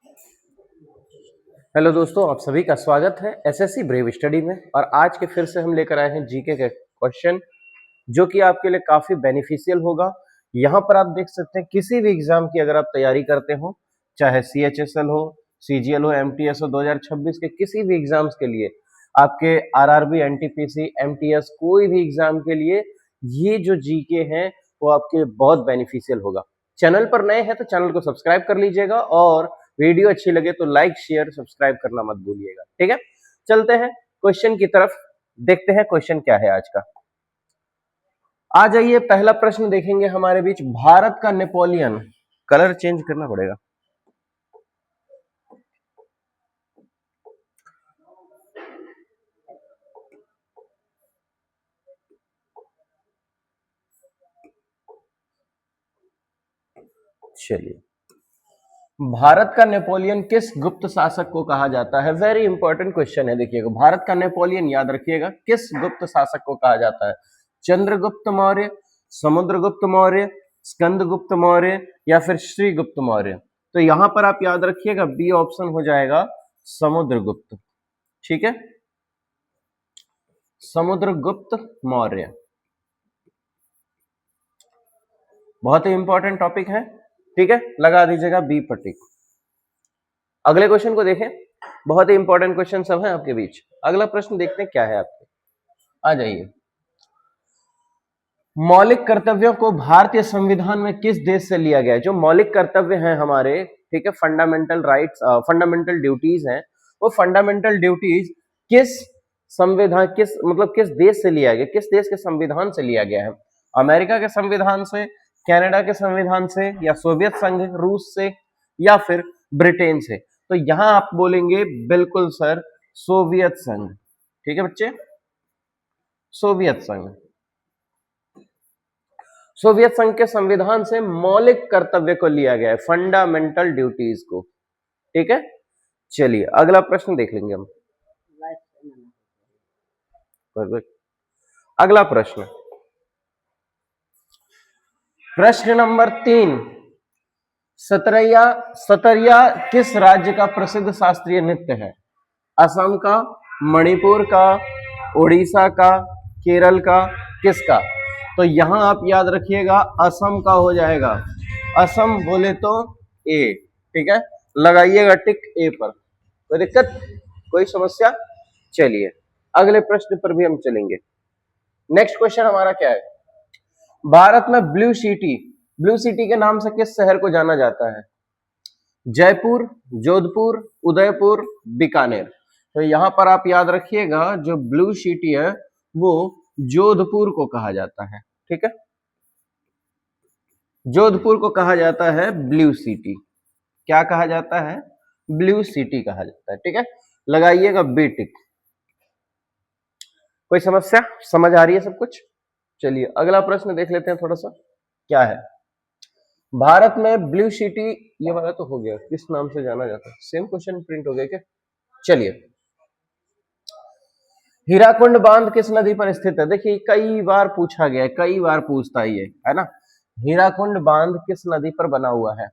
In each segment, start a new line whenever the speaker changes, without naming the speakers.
Hello दोस्तों, आप सभी का स्वागत है एसएससी ब्रेव स्टडी में। और आज के फिर से हम लेकर आए हैं जीके के क्वेश्चन जो कि आपके लिए काफी बेनिफिशियल होगा। यहाँ पर आप देख सकते हैं किसी भी एग्जाम की अगर आप तैयारी करते हो, चाहे सीएचएसएल हो, सीजीएल हो, एमटीएस हो, 2026 के किसी भी एग्जाम्स के लिए, आपके आरआरबी, एनटीपीसी, एमटीएस, कोई भी एग्जाम के लिए ये जो जीके हैं वो आपके बहुत बेनिफिशियल होगा। चैनल पर नए हैं तो चैनल को सब्सक्राइब कर लीजिएगा और वीडियो अच्छी लगे तो लाइक शेयर सब्सक्राइब करना मत भूलिएगा। ठीक है, चलते हैं क्वेश्चन की तरफ, देखते हैं क्वेश्चन क्या है आज का। आ जाइए, पहला प्रश्न देखेंगे हमारे बीच। भारत का नेपोलियन, कलर चेंज करना पड़ेगा। चलिए, भारत का नेपोलियन किस गुप्त शासक को कहा जाता है? वेरी इंपॉर्टेंट क्वेश्चन है। देखिएगा, भारत का नेपोलियन याद रखिएगा, किस गुप्त शासक को कहा जाता है? चंद्रगुप्त मौर्य, समुद्रगुप्त मौर्य, स्कंदगुप्त मौर्य या फिर श्रीगुप्त मौर्य? तो यहां पर आप याद रखिएगा बी ऑप्शन हो जाएगा समुद्रगुप्त। ठीक है, समुद्रगुप्त मौर्य बहुत ही इंपॉर्टेंट टॉपिक है। ठीक है, लगा दीजिएगा बी पर टिक। अगले क्वेश्चन को देखें, बहुत ही इंपॉर्टेंट क्वेश्चन सब है आपके बीच। अगला प्रश्न देखते हैं क्या है आपके, आ जाइए। मौलिक कर्तव्यों को भारतीय संविधान में किस देश से लिया गया है? जो मौलिक कर्तव्य हैं हमारे, ठीक है, फंडामेंटल राइट्स, फंडामेंटल ड्यूटीज हैं, वो फंडामेंटल ड्यूटीज किस संविधान, किस मतलब किस देश से लिया गया, किस देश के संविधान से लिया गया है? अमेरिका के संविधान से, कनाडा के संविधान से, या सोवियत संघ रूस से, या फिर ब्रिटेन से? तो यहां आप बोलेंगे बिल्कुल सर सोवियत संघ। ठीक है बच्चे, सोवियत संघ। सोवियत संघ के संविधान से मौलिक कर्तव्य को लिया गया है, फंडामेंटल ड्यूटीज को। ठीक है, चलिए अगला प्रश्न देख लेंगे हम। अगला प्रश्न, प्रश्न नंबर 3। सतरिया किस राज्य का प्रसिद्ध शास्त्रीय नृत्य है? असम का, मणिपुर का, उड़ीसा का, केरल का, किसका? तो यहां आप याद रखिएगा असम का हो जाएगा। असम बोले तो ए। ठीक है, लगाइएगा टिक ए पर। कोई दिक्कत, कोई समस्या? चलिए अगले प्रश्न पर भी हम चलेंगे। नेक्स्ट क्वेश्चन हमारा क्या है? भारत में ब्लू सिटी के नाम से किस शहर को जाना जाता है? जयपुर, जोधपुर, उदयपुर, बीकानेर? तो यहां पर आप याद रखिएगा जो ब्लू सिटी है वो जोधपुर को कहा जाता है। ठीक है, जोधपुर को कहा जाता है ब्लू सिटी। क्या कहा जाता है? ब्लू सिटी कहा जाता है। ठीक है, लगाइएगा बी टिक। कोई समस्या, समझ आ रही है सब कुछ? चलिए अगला प्रश्न देख लेते हैं थोड़ा सा, क्या है? भारत में ब्लू सिटी, ये वाला तो हो गया, किस नाम से जाना जाता है? सेम क्वेश्चन प्रिंट हो गया क्या? चलिए, हीराकुंड बांध किस नदी पर स्थित है? देखिए कई बार पूछा गया है, कई बार पूछता है ये, है ना। हीराकुंड बांध किस नदी पर बना हुआ है?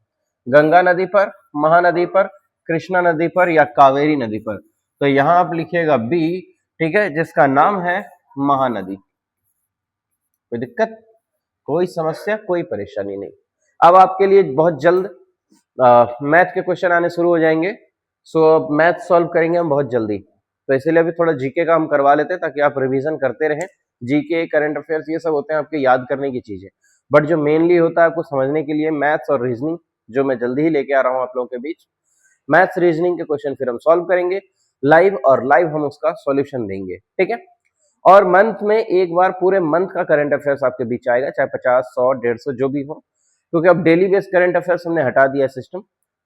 गंगा नदी पर, महानदी पर, कृष्णा नदी पर, या कावेरी नदी पर? तो यहां आप लिखिएगा बी। ठीक है, जिसका नाम है महानदी। कोई दिक्कत, कोई समस्या, कोई परेशानी नहीं। अब आपके लिए बहुत जल्द मैथ के क्वेश्चन आने शुरू हो जाएंगे। सो अब मैथ सॉल्व करेंगे हम बहुत जल्दी, तो इसलिए अभी थोड़ा जीके का हम करवा लेते हैं ताकि आप रिवीजन करते रहें। जीके, करंट अफेयर्स, ये सब होते हैं आपके याद करने की चीजें, बट जो मेनली होता है आपको समझने के लिए मैथ्स और रीजनिंग, जो मैं जल्दी ही लेके आ रहा हूँ आप लोगों के बीच। मैथ्स रीजनिंग के क्वेश्चन फिर हम सॉल्व करेंगे लाइव, और लाइव हम उसका सॉल्यूशन देंगे। ठीक है, और मंथ में एक बार पूरे मंथ का करंट अफेयर्स आपके बीच आएगा, चाहे 50, 100, 150 जो भी हो, क्योंकि अब डेली बेस्ड करंट अफेयर्स हमने हटा दिया सिस्टम,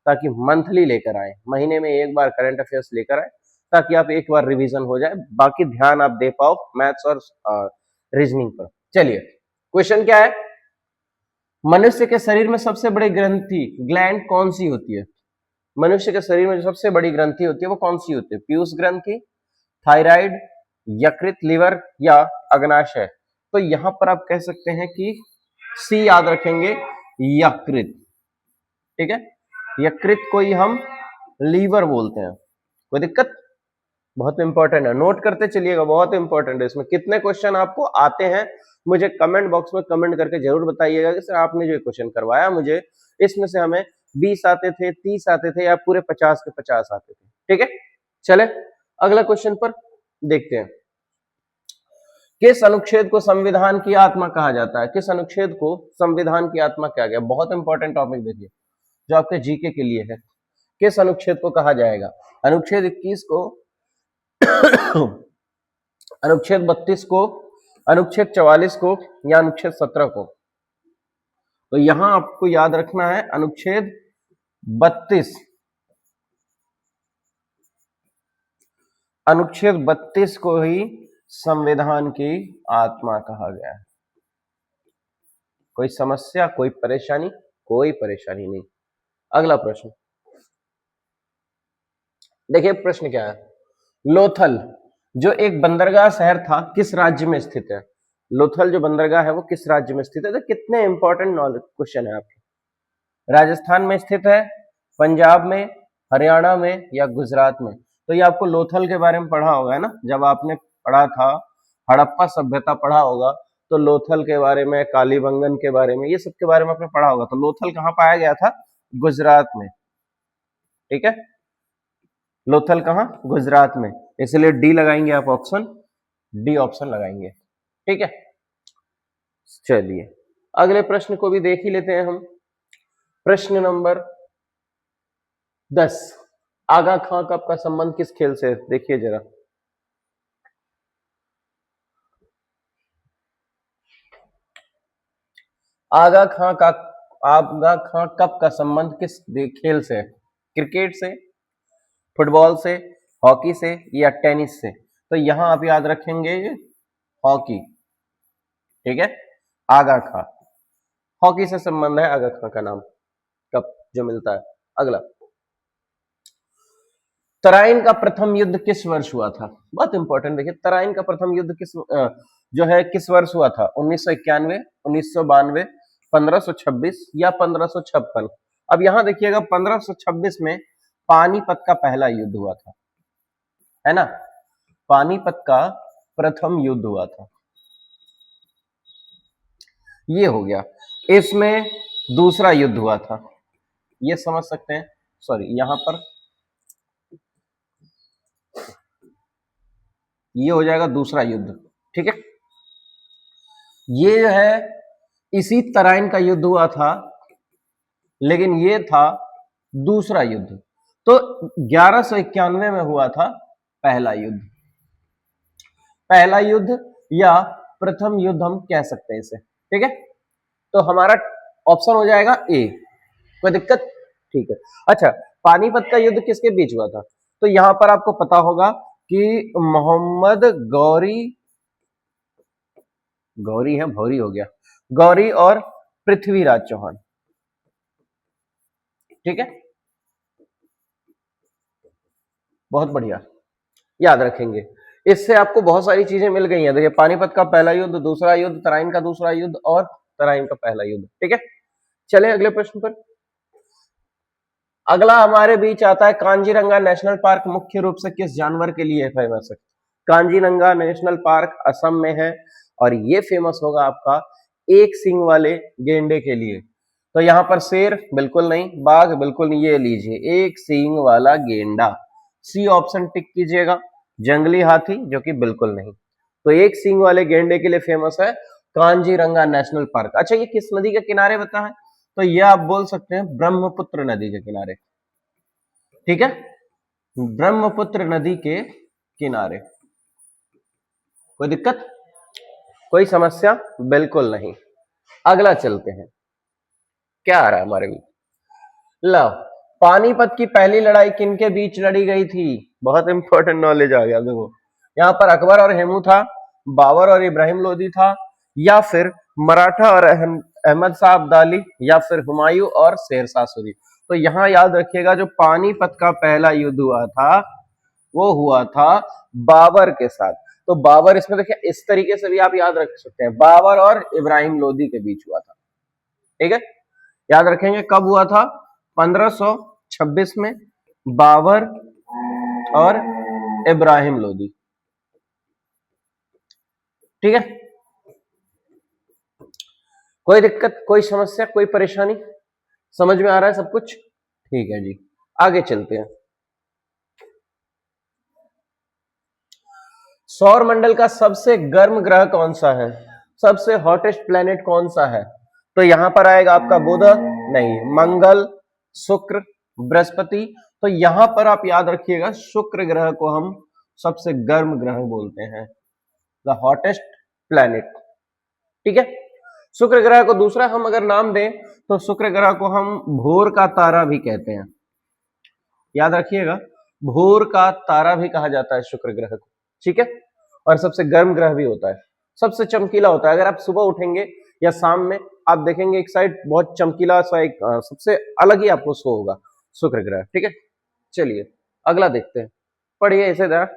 ताकि मंथली लेकर आए, महीने में एक बार करंट अफेयर्स लेकर आए, ताकि आप एक बार रिवीजन हो जाए, बाकी ध्यान आप दे पाओ मैथ्स और रीजनिंग पर। चलिए क्वेश्चन क्या है? मनुष्य के शरीर में सबसे बड़ी ग्रंथि, ग्लैंड कौन सी होती है? मनुष्य के शरीर में जो सबसे बड़ी ग्रंथि होती है वो कौन सी होती है? पीयूष ग्रंथि, थायराइड, यकृत, लिवर, या अग्नाशय? तो यहां पर आप कह सकते हैं कि सी याद रखेंगे, यकृत। ठीक है, यकृत को ही हम लीवर बोलते हैं। कोई दिक्कत? बहुत इंपॉर्टेंट है, नोट करते चलिएगा, बहुत इंपॉर्टेंट है। इसमें कितने क्वेश्चन आपको आते हैं मुझे कमेंट बॉक्स में कमेंट करके जरूर बताइएगा कि सर आपने जो क्वेश्चन करवाया मुझे इसमें से हमें 20 आते थे, 30 आते थे, या पूरे 50 के 50 आते थे। ठीक है, चले अगला क्वेश्चन पर देखते हैं। किस अनुच्छेद को संविधान की आत्मा कहा जाता है? किस अनुच्छेद को संविधान की आत्मा कहा गया? बहुत इंपॉर्टेंट टॉपिक देखिए जो आपके जीके के लिए है। किस अनुच्छेद को कहा जाएगा? अनुच्छेद 21 को, अनुच्छेद 32 को, अनुच्छेद 44 को, या अनुच्छेद 17 को? तो यहां आपको याद रखना है अनुच्छेद 32। अनुच्छेद 32 को ही संविधान की आत्मा कहा गया है। कोई समस्या, कोई परेशानी? कोई परेशानी नहीं। अगला प्रश्न देखिए, प्रश्न क्या है? लोथल जो एक बंदरगाह शहर था किस राज्य में स्थित है? लोथल जो बंदरगाह है वो किस राज्य में स्थित है? तो कितने इंपॉर्टेंट नॉलेज क्वेश्चन है आपके। राजस्थान में स्थित है, पंजाब में, हरियाणा में, या गुजरात में? तो ये आपको लोथल के बारे में पढ़ा होगा है ना, जब आपने पढ़ा था हड़प्पा सभ्यता पढ़ा होगा तो लोथल के बारे में, कालीबंगन के बारे में, ये सब के बारे में आपने पढ़ा होगा। तो लोथल कहाँ पाया गया था? गुजरात में। ठीक है, लोथल कहाँ? गुजरात में, इसलिए डी लगाएंगे आप ऑप्शन, डी ऑप्शन लगाएंगे। ठीक है, चलिए अगले प्रश्न को भी देख ही लेते हैं हम। प्रश्न नंबर 10, आगा खां कप का संबंध किस खेल से है? देखिए जरा, आगा खां कप का संबंध किस खेल से है? क्रिकेट से, फुटबॉल से, हॉकी से, या टेनिस से? तो यहां आप याद रखेंगे हॉकी। ठीक है, आगा खां, हॉकी से संबंध है आगा खां का नाम कप जो मिलता है। अगला, तराइन का प्रथम युद्ध किस वर्ष हुआ था? बहुत इंपॉर्टेंट, देखिए तराइन का प्रथम युद्ध जो है किस वर्ष हुआ था? 1991, 1992, 1526 या 1556? अब यहां देखिएगा 1526 में पानीपत का पहला युद्ध हुआ था, है ना, पानीपत का प्रथम युद्ध हुआ था, ये हो गया। इसमें दूसरा युद्ध हुआ था, ये समझ सकते हैं, सॉरी यहां पर ये हो जाएगा दूसरा युद्ध। ठीक है, ये जो है इसी तराइन का युद्ध हुआ था, लेकिन ये था दूसरा युद्ध। तो 1191 में हुआ था पहला युद्ध। पहला युद्ध या प्रथम युद्ध हम कह सकते हैं इसे। ठीक है, तो हमारा ऑप्शन हो जाएगा ए। कोई दिक्कत? ठीक है। अच्छा, पानीपत का युद्ध किसके बीच हुआ था? तो यहां पर आपको पता होगा कि मोहम्मद गौरी है, भौरी हो गया, गौरी और पृथ्वीराज चौहान। ठीक है, बहुत बढ़िया, याद रखेंगे। इससे आपको बहुत सारी चीजें मिल गई हैं। देखिए, पानीपत का पहला युद्ध, दूसरा युद्ध, तराइन का दूसरा युद्ध और तराइन का पहला युद्ध। ठीक है, चले अगले प्रश्न पर। अगला हमारे बीच आता है, कांजीरंगा नेशनल पार्क मुख्य रूप से किस जानवर के लिए फेमस है? कांजीरंगा नेशनल पार्क असम में है और ये फेमस होगा आपका एक सींग वाले गेंडे के लिए। तो यहां पर शेर बिल्कुल नहीं, बाघ बिल्कुल नहीं, ये लीजिए एक सींग वाला गेंडा, सी ऑप्शन टिक कीजिएगा। जंगली हाथी जो कि बिल्कुल नहीं। तो एक सींग वाले गेंडे के लिए फेमस है कांजीरंगा नेशनल पार्क। अच्छा, ये किस नदी के किनारे बता है? तो ये आप बोल सकते हैं ब्रह्मपुत्र नदी के किनारे। ठीक है, ब्रह्मपुत्र नदी के किनारे। कोई दिक्कत, कोई समस्या? बिल्कुल नहीं। अगला चलते हैं, क्या आ रहा है हमारे बीच? लो, पानीपत की पहली लड़ाई किनके बीच लड़ी गई थी? बहुत इंपॉर्टेंट नॉलेज आ गया। देखो, यहां पर अकबर और हेमू था, बाबर और इब्राहिम लोदी था, या फिर मराठा और अहमद शाह अब्दाली, या फिर हुमायूं और शेरशाह सूरी? तो यहां याद रखिएगा, जो पानीपत का पहला युद्ध हुआ था वो हुआ था बाबर के साथ। तो बाबर, इसमें देखिए इस तरीके से भी आप याद रख सकते हैं, बाबर और इब्राहिम लोदी के बीच हुआ था। ठीक है, याद रखेंगे कब हुआ था? 1526 में, बाबर और इब्राहिम लोदी। ठीक है, कोई दिक्कत, कोई समस्या, कोई परेशानी? समझ में आ रहा है सब कुछ? ठीक है जी, आगे चलते हैं। सौर मंडल का सबसे गर्म ग्रह कौन सा है? सबसे हॉटेस्ट प्लेनेट कौन सा है? तो यहां पर आएगा आपका बुध, नहीं, मंगल, शुक्र, बृहस्पति। तो यहां पर आप याद रखिएगा, शुक्र ग्रह को हम सबसे गर्म ग्रह बोलते हैं, द हॉटेस्ट प्लेनेट। ठीक है, शुक्र ग्रह को दूसरा हम अगर नाम दें तो शुक्र ग्रह को हम भोर का तारा भी कहते हैं। याद रखिएगा, भोर का तारा भी कहा जाता है शुक्र ग्रह को। ठीक है, और सबसे गर्म ग्रह भी होता है, सबसे चमकीला होता है। अगर आप सुबह उठेंगे या शाम में आप देखेंगे एक साइड बहुत चमकीला सा एक सबसे अलग ही आपको शो होगा शुक्र ग्रह। ठीक है, चलिए अगला देखते हैं, पढ़िए इसे जरा।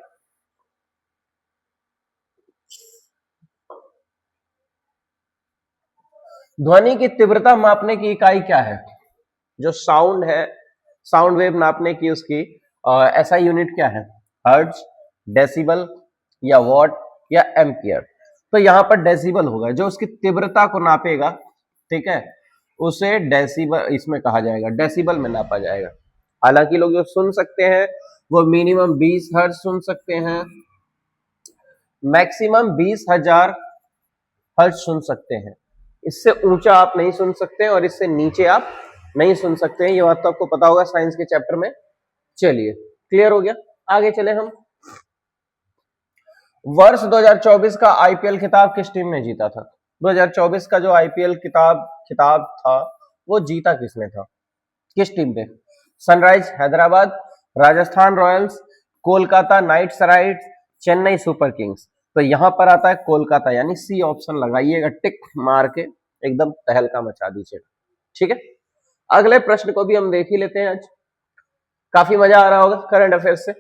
ध्वनि की तीव्रता मापने की इकाई क्या है? जो साउंड है, साउंड वेव नापने की उसकी ऐसा यूनिट क्या है? हर्ट्ज, डेसिबल या वॉट या एम्पियर? तो यहां पर डेसिबल होगा, जो उसकी तीव्रता को नापेगा। ठीक है, उसे डेसिबल इसमें कहा जाएगा, डेसिबल में नापा जाएगा। हालांकि लोग जो सुन सकते हैं वो मिनिमम 20 हर्ट्ज सुन सकते हैं, मैक्सिमम 20,000 हर्ट्ज सुन सकते हैं। इससे ऊंचा आप नहीं सुन सकते और इससे नीचे आप नहीं सुन सकते हैं, ये बात तो आपको पता होगा साइंस के चैप्टर में। चलिए क्लियर हो गया, आगे चले हम। वर्ष 2024 का आईपीएल खिताब किस टीम ने जीता था? 2024 का जो आईपीएल खिताब था वो जीता किसने था, किस टीम ने? Sunrise Hyderabad, Rajasthan Royals, Kolkata Knight Riders, Chennai Super Kings. तो यहां पर आता है कोलकाता, यानी सी ऑप्शन लगाइएगा, टिक मार के एकदम तहलका मचा दीजिएगा। ठीक है, अगले प्रश्न को भी हम देख ही लेते हैं। आज काफी मजा आ रहा होगा करंट अफेयर्स से।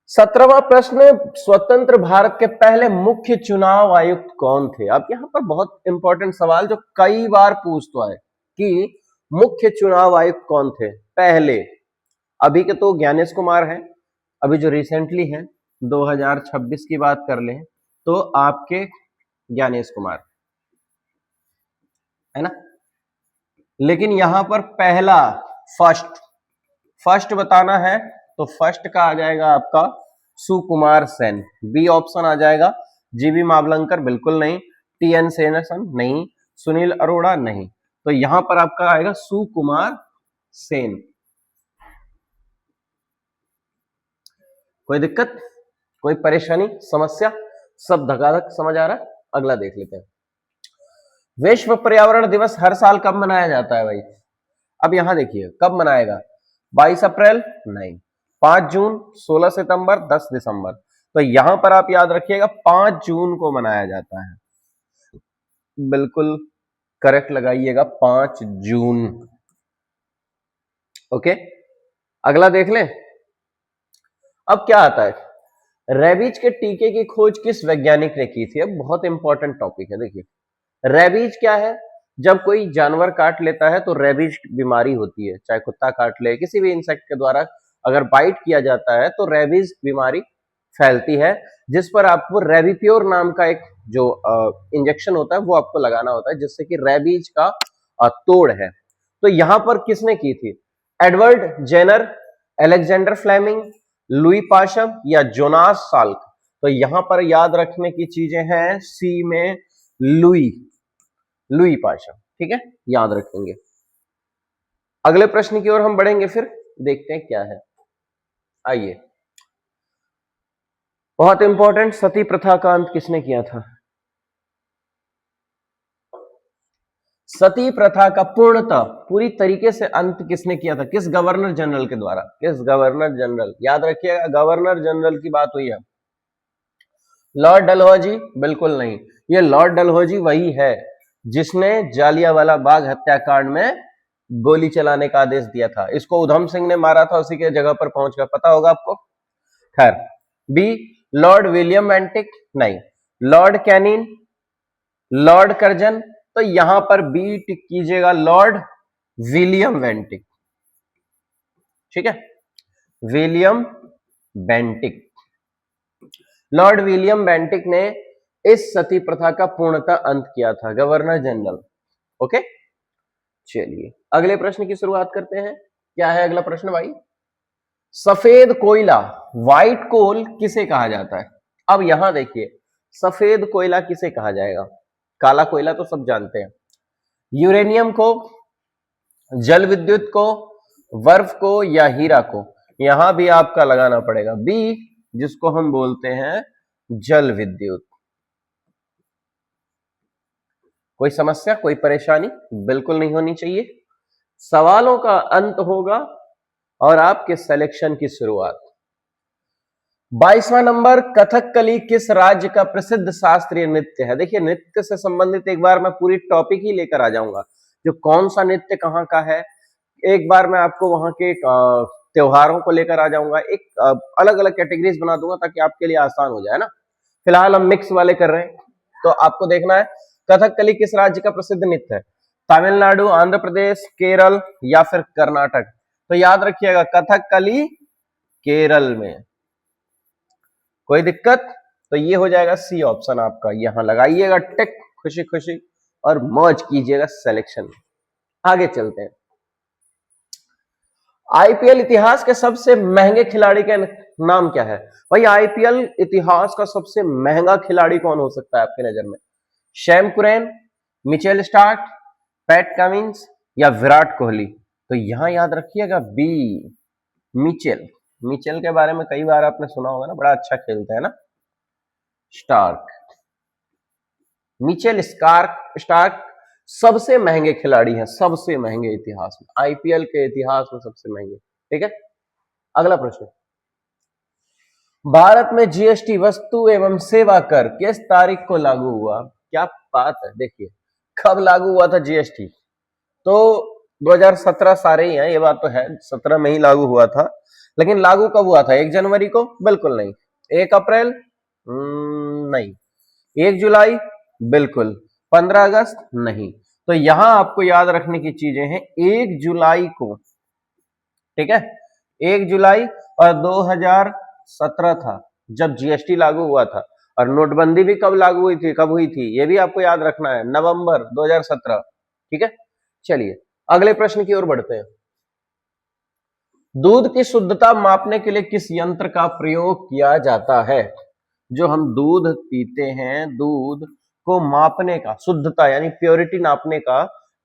17वां प्रश्न, स्वतंत्र भारत के पहले मुख्य चुनाव आयुक्त कौन थे? अब यहां पर बहुत इंपॉर्टेंट सवाल जो कई बार पूछता है कि मुख्य चुनाव आयुक्त कौन थे पहले। अभी के तो ज्ञानेश कुमार हैं, अभी जो रिसेंटली हैं 2026 की बात कर लें तो आपके ज्ञानेश कुमार है ना। लेकिन यहां पर पहला फर्स्ट बताना है तो फर्स्ट का आ जाएगा आपका सुकुमार सेन, बी ऑप्शन आ जाएगा। जीबी मावलंकर बिल्कुल नहीं, टीएन सेनसन नहीं, सुनील अरोड़ा नहीं। तो यहां पर आपका आएगा सुकुमार सेन। कोई दिक्कत, कोई परेशानी, समस्या? सब धकाधक समझ आ रहा है? अगला देख लेते हैं। विश्व पर्यावरण दिवस हर साल कब मनाया जाता है भाई? अब यहां देखिए कब मनाएगा, 22 अप्रैल नहीं, 5 जून, 16 सितंबर, 10 दिसंबर। तो यहां पर आप याद रखिएगा 5 जून को मनाया जाता है, बिल्कुल करेक्ट लगाइएगा, 5 जून। ओके, अगला देख लें। अब क्या आता है, रेबीज के टीके की खोज किस वैज्ञानिक ने की थी? अब बहुत इंपॉर्टेंट टॉपिक है। देखिए रेबीज क्या है, जब कोई जानवर काट लेता है तो रेबीज बीमारी होती है, चाहे कुत्ता काट ले, किसी भी इंसेक्ट के द्वारा अगर बाइट किया जाता है तो रेबीज बीमारी फैलती है, जिस पर आपको रेबीप्योर नाम का एक जो इंजेक्शन होता है वो आपको लगाना होता है, जिससे कि रेबीज का तोड़ है। तो यहां पर किसने की थी? Edward Jenner, Alexander Fleming, Louis Pasteur या जोनास साल्क? तो यहां पर याद रखने की चीजें हैं, सी में लुई पाशम। ठीक है, याद रखेंगे। अगले प्रश्न की ओर हम बढ़ेंगे, फिर देखते हैं क्या है। आइए, बहुत इंपॉर्टेंट, सती प्रथा का अंत किसने किया था? सती प्रथा का पूर्णतः पूरी तरीके से अंत किसने किया था? किस गवर्नर जनरल के द्वारा? किस गवर्नर जनरल? याद रखिएगा गवर्नर जनरल की बात हुई है। लॉर्ड डलहौजी बिल्कुल नहीं, ये लॉर्ड डलहौजी वही है जिसने जालियांवाला बाग हत्याकांड में गोली चलाने का आदेश दिया था। इसको उधम सिंह ने मारा था उसी के जगह पर पहुंचकर, पता होगा आपको। खैर, बी लॉर्ड विलियम वेंटिक नहीं, लॉर्ड कैनिन, लॉर्ड कर्जन। तो यहां पर बी टिक कीजिएगा, लॉर्ड विलियम वेंटिक। ठीक है, William Bentinck. Lord William Bentinck ने इस सती प्रथा का पूर्णतः अंत किया था, गवर्नर जनरल। ओके, चलिए अगले प्रश्न की शुरुआत करते हैं। क्या है अगला प्रश्न भाई? सफेद कोयला, व्हाइट कोल किसे कहा जाता है? अब यहां देखिए, सफेद कोयला किसे कहा जाएगा? काला कोयला तो सब जानते हैं, यूरेनियम को, जल विद्युत को, बर्फ को, या हीरा को? यहां भी आपका लगाना पड़ेगा बी, जिसको हम बोलते हैं जल विद्युत। कोई समस्या, कोई परेशानी बिल्कुल नहीं होनी चाहिए। सवालों का अंत होगा और आपके सिलेक्शन की शुरुआत। 22वां नंबर, कथकली किस राज्य का प्रसिद्ध शास्त्रीय नृत्य है? देखिए, नृत्य से संबंधित एक बार मैं पूरी टॉपिक ही लेकर आ जाऊंगा, जो कौन सा नृत्य कहाँ का है। एक बार मैं आपको वहां के त्योहारों को लेकर आ जाऊंगा, एक अलग अलग कैटेगरीज बना दूंगा ताकि आपके लिए आसान हो जाए ना। फिलहाल हम मिक्स वाले कर रहे हैं, तो आपको देखना है कथकली किस राज्य का प्रसिद्ध नृत्य है? तमिलनाडु, आंध्र प्रदेश, केरल या फिर कर्नाटक? तो याद रखिएगा, कथकली केरल में। कोई दिक्कत? तो ये हो जाएगा सी ऑप्शन आपका, यहां लगाइएगा टिक, खुशी खुशी, और मौज कीजिएगा सिलेक्शन। आगे चलते हैं। आईपीएल इतिहास के सबसे महंगे खिलाड़ी का नाम क्या है? भाई, आईपीएल इतिहास का सबसे महंगा खिलाड़ी कौन हो सकता है आपकी नजर में? Sham Curran, Mitchell Starc, PAT Cummins या विराट कोहली? तो यहां याद रखिएगा बी, मिचेल। मिचेल के बारे में कई बार आपने सुना होगा ना, बड़ा अच्छा खेलता है ना, स्टार्क। मिचेल स्टार्क सबसे महंगे खिलाड़ी हैं, सबसे महंगे इतिहास में, आईपीएल के इतिहास में सबसे महंगे। ठीक है, अगला प्रश्न। भारत में जीएसटी, वस्तु एवं सेवा कर, किस तारीख को लागू हुआ? क्या बात है, देखिए कब लागू हुआ था जीएसटी? तो 2017 सारे ही हैं, ये बात तो है, 17 में ही लागू हुआ था। लेकिन लागू कब हुआ था? 1 जनवरी को? बिल्कुल नहीं। 1 अप्रैल? नहीं। 1 जुलाई? बिल्कुल। 15 अगस्त? नहीं। तो यहां आपको याद रखने की चीजें हैं, 1 जुलाई को, ठीक है, 1 जुलाई, और 2017 था जब जीएसटी लागू हुआ था। और नोटबंदी भी कब लागू हुई थी, कब हुई थी, ये भी आपको याद रखना है, नवंबर 2017। ठीक है, चलिए अगले प्रश्न की ओर बढ़ते हैं। दूध की शुद्धता मापने के लिए किस यंत्र का प्रयोग किया जाता है? जो हम दूध पीते हैं, दूध को मापने का, शुद्धता यानी प्योरिटी नापने का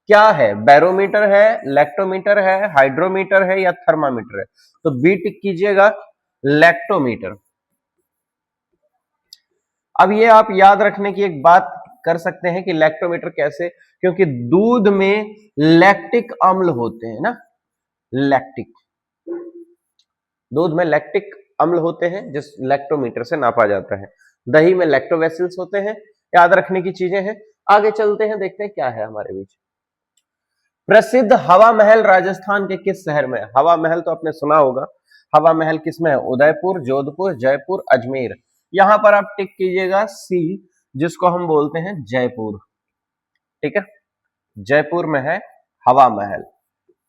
क्या है? बैरोमीटर है, लैक्टोमीटर है, हाइड्रोमीटर है या थर्मामीटर है? तो बी टिक कीजिएगा, लैक्टोमीटर। अब ये आप याद रखने की एक बात कर सकते हैं कि लैक्टोमीटर कैसे, क्योंकि दूध में लैक्टिक अम्ल होते हैं ना, लैक्टिक, दूध में लैक्टिक अम्ल होते हैं, जिस लैक्टोमीटर से नापा जाता है। दही में लैक्टोवेसिल्स होते हैं, याद रखने की चीजें हैं। आगे चलते हैं, देखते हैं क्या है हमारे बीच। प्रसिद्ध हवा महल राजस्थान के किस शहर में है? हवा महल तो आपने सुना होगा, हवा महल किसमें है? उदयपुर, जोधपुर, जयपुर, अजमेर? यहां पर आप टिक कीजिएगा सी, जिसको हम बोलते हैं जयपुर। ठीक है, जयपुर में है हवा महल।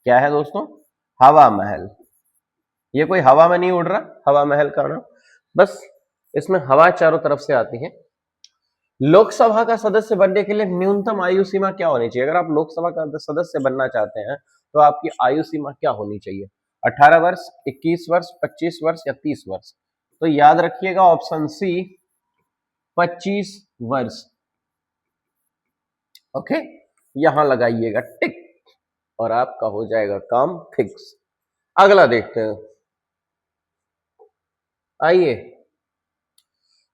क्या है दोस्तों? हवा महल। ये कोई हवा में नहीं उड़ रहा, हवा महल का नाम, बस इसमें हवा चारों तरफ से आती है। लोकसभा का सदस्य बनने के लिए न्यूनतम आयु सीमा क्या होनी चाहिए? अगर आप लोकसभा का सदस्य बनना चाहते हैं तो आपकी आयु सीमा क्या होनी चाहिए? 18 वर्ष, 21 वर्ष, 25 वर्ष या 30 वर्ष? तो याद रखिएगा ऑप्शन सी, 25 वर्ष। ओके, यहां लगाइएगा टिक और आपका हो जाएगा काम फिक्स। अगला देखते हैं, आइए।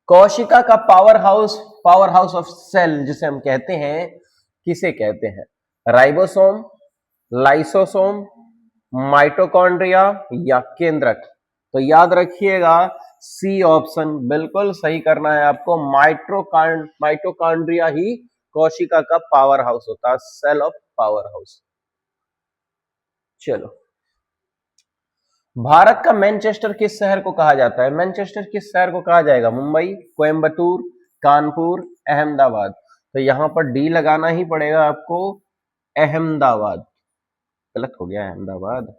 कोशिका का पावर हाउस ऑफ सेल जिसे हम कहते हैं, किसे कहते हैं? राइबोसोम, लाइसोसोम, माइटोकॉन्ड्रिया या केंद्रक? तो याद रखिएगा सी ऑप्शन बिल्कुल सही करना है आपको, माइटोकॉन्ड्रिया ही कोशिका का पावर हाउस होता है, सेल ऑफ पावर हाउस। चलो, भारत का मैनचेस्टर किस शहर को कहा जाता है? मैनचेस्टर किस शहर को कहा जाएगा? मुंबई, कोयंबटूर, कानपुर, अहमदाबाद? तो यहां पर डी लगाना ही पड़ेगा आपको, अहमदाबाद। गलत हो गया, अहमदाबाद।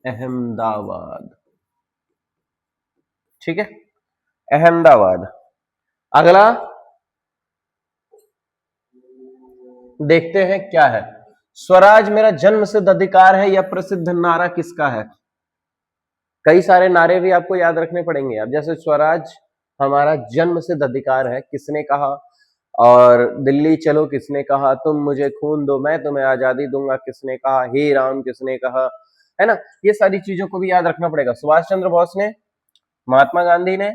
अहमदाबाद। ठीक है, अहमदाबाद। अगला देखते हैं क्या है। स्वराज मेरा जन्मसिद्ध अधिकार है, यह प्रसिद्ध नारा किसका है? कई सारे नारे भी आपको याद रखने पड़ेंगे। अब जैसे स्वराज हमारा जन्मसिद्ध अधिकार है, किसने कहा? और दिल्ली चलो किसने कहा? तुम मुझे खून दो मैं तुम्हें आजादी दूंगा किसने कहा? हे राम किसने कहा? है ना, ये सारी चीजों को भी याद रखना पड़ेगा। सुभाष चंद्र बोस ने, महात्मा गांधी ने,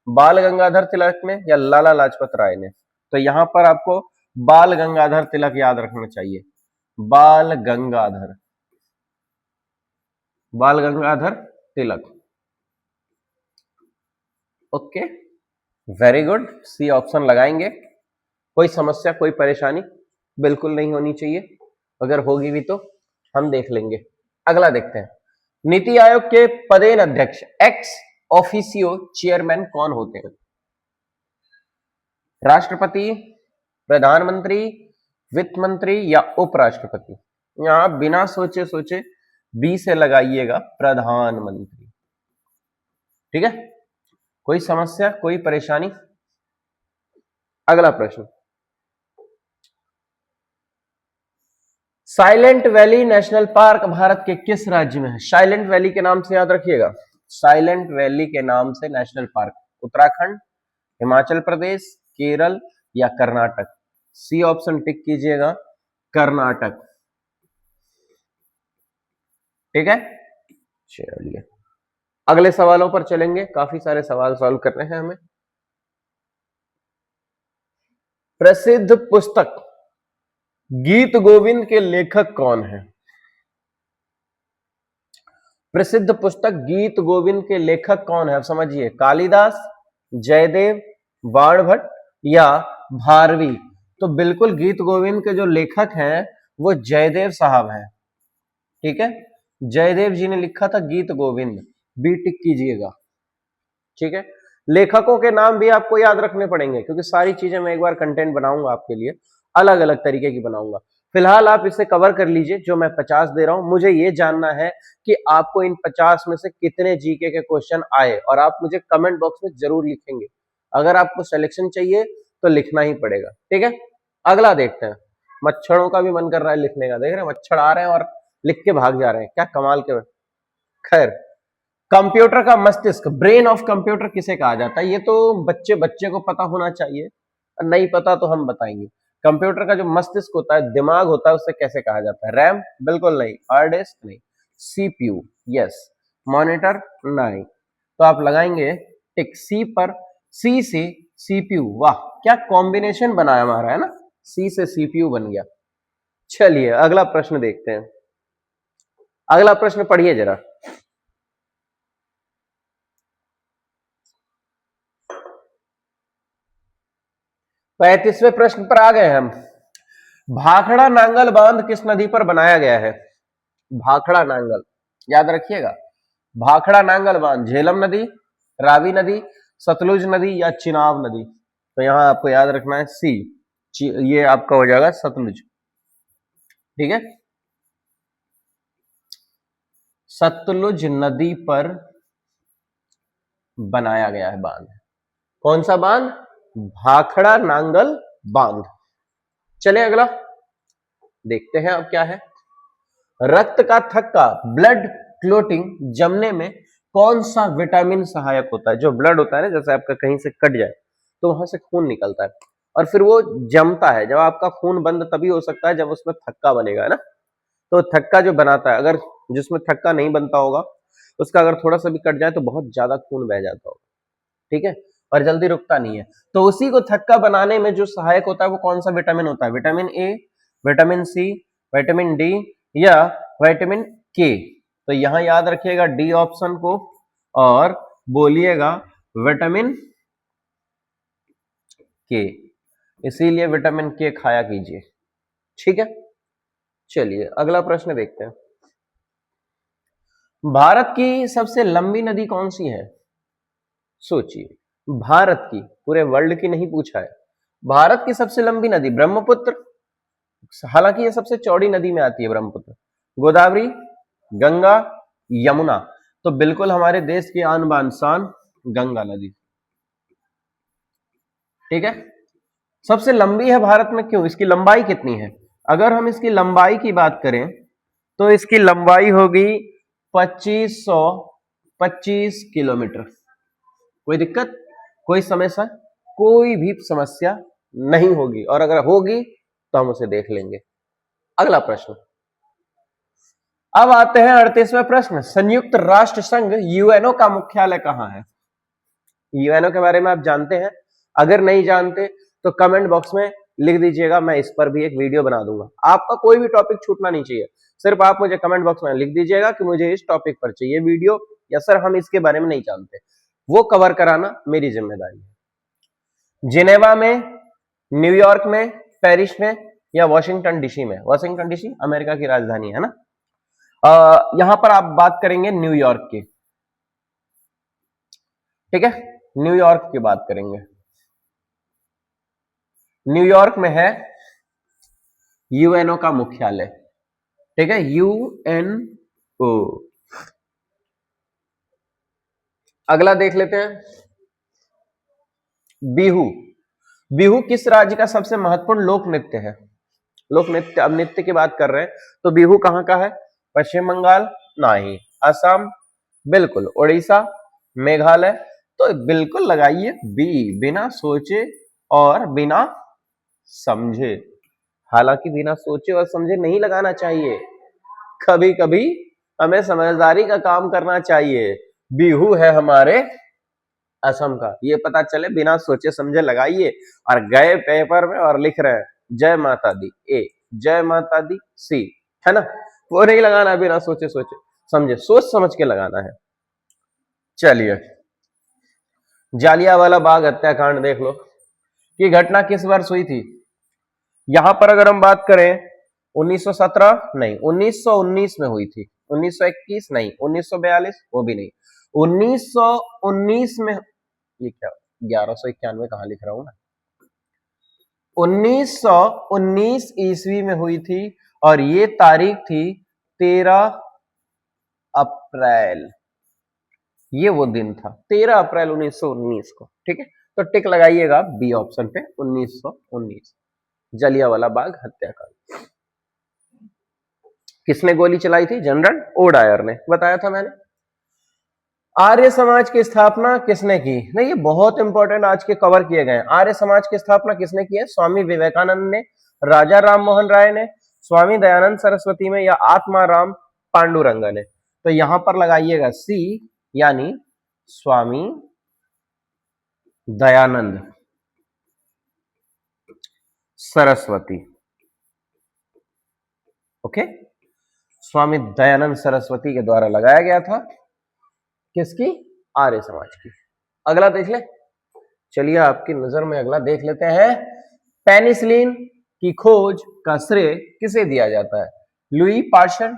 बाल गंगाधर तिलक ने, या लाला लाजपत राय ने? तो यहां पर आपको बाल गंगाधर तिलक याद रखना चाहिए। Bal Gangadhar, Bal Gangadhar Tilak. Okay, very good, C option लगाएंगे। कोई समस्या कोई परेशानी बिल्कुल नहीं होनी चाहिए, अगर होगी भी तो हम देख लेंगे। अगला देखते हैं, नीति आयोग के पदेन अध्यक्ष एक्स ऑफिसियो चेयरमैन कौन होते हैं? राष्ट्रपति, प्रधानमंत्री, वित्त मंत्री या उपराष्ट्रपति? यहां बिना सोचे सोचे बी से लगाइएगा, प्रधानमंत्री। ठीक है, कोई समस्या कोई परेशानी? अगला प्रश्न, silent valley national park Bharat के किस राज्य में है? साइलेंट वैली के नाम से याद रखिएगा, साइलेंट वैली के नाम से नेशनल पार्क। उत्तराखंड, हिमाचल प्रदेश, केरल या कर्नाटक? सी ऑप्शन टिक कीजिएगा, कर्नाटक। ठीक है, चलिए अगले सवालों पर चलेंगे। काफी सारे सवाल सॉल्व करने हैं हमें। प्रसिद्ध पुस्तक गीत गोविंद के लेखक कौन है? प्रसिद्ध पुस्तक गीत गोविंद के लेखक कौन है? अब समझिए, कालिदास, जयदेव, बाणभट्ट या भारवी? तो बिल्कुल गीत गोविंद के जो लेखक हैं वो जयदेव साहब हैं। ठीक है, जयदेव जी ने लिखा था गीत गोविंद, बी टिक कीजिएगा। ठीक है, लेखकों के नाम भी आपको याद रखने पड़ेंगे, क्योंकि सारी चीजें मैं एक बार कंटेंट बनाऊंगा आपके लिए, अलग अलग तरीके की बनाऊंगा। फिलहाल आप इसे कवर कर लीजिए, जो मैं 50 दे रहा हूं। मुझे ये जानना है कि आपको इन 50 में से कितने जीके के क्वेश्चन आए, और आप मुझे कमेंट बॉक्स में जरूर लिखेंगे। अगर आपको सिलेक्शन चाहिए तो लिखना ही पड़ेगा। ठीक है, अगला देखते हैं। मच्छरों का भी मन कर रहा है लिखने का, देख रहे हैं मच्छर आ रहे हैं और लिख के भाग जा रहे हैं, क्या कमाल के। खैर, कंप्यूटर का मस्तिष्क, ब्रेन ऑफ कंप्यूटर किसे कहा जाता है? ये तो बच्चे बच्चे को पता होना चाहिए, नहीं पता तो हम बताएंगे। कंप्यूटर का जो मस्तिष्क होता है, दिमाग होता है, उसे कैसे कहा जाता है? रैम? बिल्कुल नहीं। Hard disk? नहीं। सीपीयू? यस। मॉनिटर? नहीं। तो आप लगाएंगे टिक सी पर। सी से सीपीयू, वाह क्या कॉम्बिनेशन बनाया हमारा, है ना? सी से सीपीयू बन गया। चलिए अगला प्रश्न देखते हैं। अगला प्रश्न पढ़िए जरा। 35वें प्रश्न पर आ गए हम। भाखड़ा नांगल बांध किस नदी पर बनाया गया है? भाखड़ा नांगल याद रखिएगा। भाखड़ा नांगल बांध झेलम नदी, रावी नदी, सतलुज नदी या चिनाब नदी? तो यहां आपको याद रखना है सी, ये आपका हो जाएगा सतलुज। ठीक है, सतलुज नदी पर बनाया गया है बांध। कौन सा बांध? भाखड़ा नांगल बांध। चले अगला देखते हैं अब क्या है। रक्त का थक्का, ब्लड क्लोटिंग जमने में कौन सा विटामिन सहायक होता है? जो ब्लड होता है ना, जैसे आपका कहीं से कट जाए तो वहां से खून निकलता है और फिर वो जमता है। जब आपका खून बंद तभी हो सकता है जब उसमें थक्का बनेगा, है ना? तो थक्का जो बनाता है, अगर जिसमें थक्का नहीं बनता होगा उसका अगर थोड़ा सा भी कट जाए तो बहुत ज्यादा खून बह जाता होगा। ठीक है, और जल्दी रुकता नहीं है। तो उसी को थक्का बनाने में जो सहायक होता है वो कौन सा विटामिन होता है? Vitamin A, vitamin C, vitamin D या विटामिन के? तो यहां याद रखिएगा डी ऑप्शन को और बोलिएगा विटामिन के। इसीलिए विटामिन के खाया कीजिए। ठीक है, चलिए अगला प्रश्न देखते हैं। भारत की सबसे लंबी नदी कौन सी है? सोचिए, भारत की, पूरे वर्ल्ड की नहीं पूछा है। भारत की सबसे लंबी नदी ब्रह्मपुत्र, हालांकि ये सबसे चौड़ी नदी में आती है ब्रह्मपुत्र, गोदावरी, गंगा, यमुना। तो बिल्कुल हमारे देश की आन बान शान गंगा नदी। ठीक है, सबसे लंबी है भारत में, क्यों, इसकी लंबाई कितनी है? अगर हम इसकी लंबाई की बात करें तो इसकी लंबाई होगी 2525 किलोमीटर। कोई दिक्कत, कोई समस्या, कोई भी समस्या नहीं होगी, और अगर होगी तो हम उसे देख लेंगे। अगला प्रश्न, अब आते हैं 38वें प्रश्न। संयुक्त राष्ट्र संघ यूएनओ का मुख्यालय कहां है? यूएनओ के बारे में आप जानते हैं? अगर नहीं जानते तो कमेंट बॉक्स में लिख दीजिएगा, मैं इस पर भी एक वीडियो बना दूंगा। आपका कोई भी टॉपिक छूटना नहीं चाहिए, सिर्फ आप मुझे कमेंट बॉक्स में लिख दीजिएगा कि मुझे इस टॉपिक पर चाहिए वीडियो, या सर हम इसके बारे में नहीं जानते, वो कवर कराना मेरी जिम्मेदारी है। जिनेवा में, न्यूयॉर्क में, पेरिस में, या वॉशिंगटन डीसी में? वॉशिंगटन डीसी अमेरिका की राजधानी है ना। यहां पर आप बात करेंगे न्यूयॉर्क की। ठीक है, न्यूयॉर्क की बात करेंगे। न्यूयॉर्क में है यूएनओ का मुख्यालय। ठीक है, यूएनओ। अगला देख लेते हैं, बिहू। बिहू किस राज्य का सबसे महत्वपूर्ण लोक नृत्य है? लोक नृत्य, अब नृत्य की बात कर रहे हैं तो बिहू कहां का है? पश्चिम बंगाल नहीं, असम बिल्कुल, उड़ीसा, मेघालय। तो बिल्कुल लगाइए बी, बिना सोचे और बिना समझे। हालांकि बिना सोचे और समझे नहीं लगाना चाहिए, कभी कभी हमें समझदारी का काम करना चाहिए। बिहू है हमारे असम का, ये पता चले, बिना सोचे समझे लगाइए। और गए पेपर में और लिख रहे हैं जय माता दी ए, जय माता दी सी, है ना, वो नहीं लगाना है बिना सोचे सोचे समझे, सोच समझ के लगाना है। चलिए, जालियांवाला बाग हत्याकांड देख लो, ये घटना किस वर्ष हुई थी? यहां पर अगर हम बात करें 1917 नहीं, 1919 में हुई थी। 1921 नहीं, 1942 वो भी नहीं, 1919 में। ये क्या 1191 कहां लिख रहा हूं मैं? 1919 ईस्वी में हुई थी, और ये तारीख थी 13 अप्रैल। ये वो दिन था 13 अप्रैल 1919 को। ठीक है, तो टिक लगाइएगा बी ऑप्शन पे, 1919 जलियांवाला बाग हत्याकांड। किसने गोली चलाई थी? जनरल ओ डायर ने, बताया था मैंने। आर्य समाज की स्थापना किसने की? नहीं, ये बहुत इंपॉर्टेंट आज के कवर किए गए हैं। आर्य समाज की स्थापना किसने की है? स्वामी विवेकानंद ने, राजा राम मोहन राय ने, स्वामी दयानंद सरस्वती में, या आत्माराम पांडुरंग ने? तो यहां पर लगाइएगा सी, यानी स्वामी दयानंद सरस्वती। ओके, स्वामी दयानंद सरस्वती के द्वारा लगाया गया था। किसकी? आर्य समाज की। अगला देख ले, चलिए आपकी नजर में अगला देख लेते हैं। पेनिसिलिन की खोज का श्रेय किसे दिया जाता है? Louis Pasteur,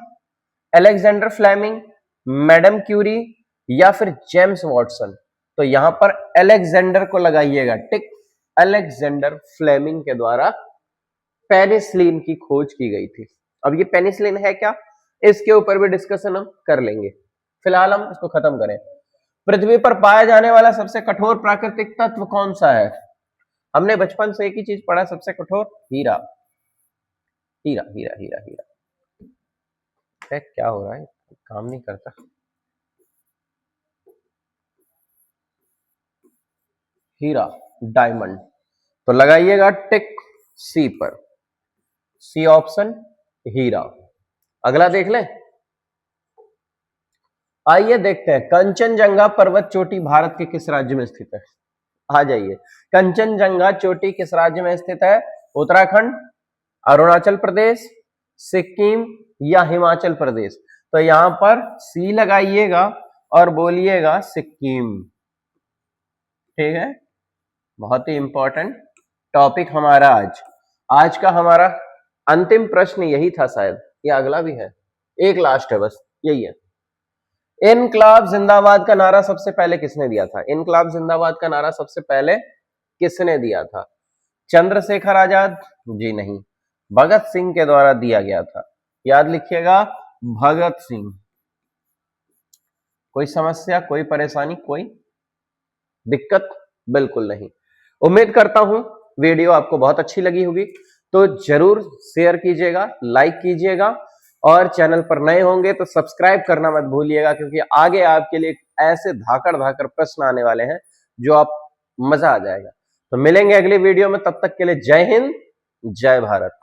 Alexander Fleming, Madam Curie, या फिर जेम्स वॉटसन? तो यहां पर अलेक्जेंडर को लगाइएगा टिक। अलेक्जेंडर फ्लेमिंग के द्वारा पेनिसिलिन की खोज की गई थी। अब ये पेनिसिलिन है क्या, इसके ऊपर भी डिस्कशन हम कर लेंगे, फिलहाल हम इसको खत्म करें। पृथ्वी पर पाया जाने वाला सबसे कठोर प्राकृतिक तत्व कौन सा है? हमने बचपन से एक ही चीज पढ़ा, सबसे कठोर, हीरा। हीरा हीरा हीरा हीरा। क्या हो रहा है, काम नहीं करता। हीरा, डायमंड। तो लगाइएगा टिक सी पर, सी ऑप्शन हीरा। अगला देख ले, आइए देखते हैं कंचनजंगा पर्वत चोटी भारत के किस राज्य में स्थित है? आ जाइए, कंचनजंगा चोटी किस राज्य में स्थित है? उत्तराखंड, अरुणाचल प्रदेश, सिक्किम, या हिमाचल प्रदेश? तो यहां पर सी लगाइएगा और बोलिएगा सिक्किम। ठीक है, बहुत ही इंपॉर्टेंट टॉपिक हमारा आज का हमारा अंतिम प्रश्न यही था शायद, या अगला भी है, एक लास्ट है बस, यही है। इनकलाब जिंदाबाद का नारा सबसे पहले किसने दिया था? इनकलाब जिंदाबाद का नारा सबसे पहले किसने दिया था? चंद्रशेखर आजाद जी नहीं, भगत सिंह के द्वारा दिया गया था। याद लिखिएगा, भगत सिंह। कोई समस्या, कोई परेशानी, कोई दिक्कत बिल्कुल नहीं। उम्मीद करता हूं वीडियो आपको बहुत अच्छी लगी होगी, तो जरूर शेयर कीजिएगा, लाइक कीजिएगा और चैनल पर नए होंगे तो सब्सक्राइब करना मत भूलिएगा, क्योंकि आगे आपके लिए ऐसे धाकड़ धाकड़ प्रश्न आने वाले हैं जो आप मजा आ जाएगा। तो मिलेंगे अगली वीडियो में, तब तक के लिए जय हिंद, जय भारत।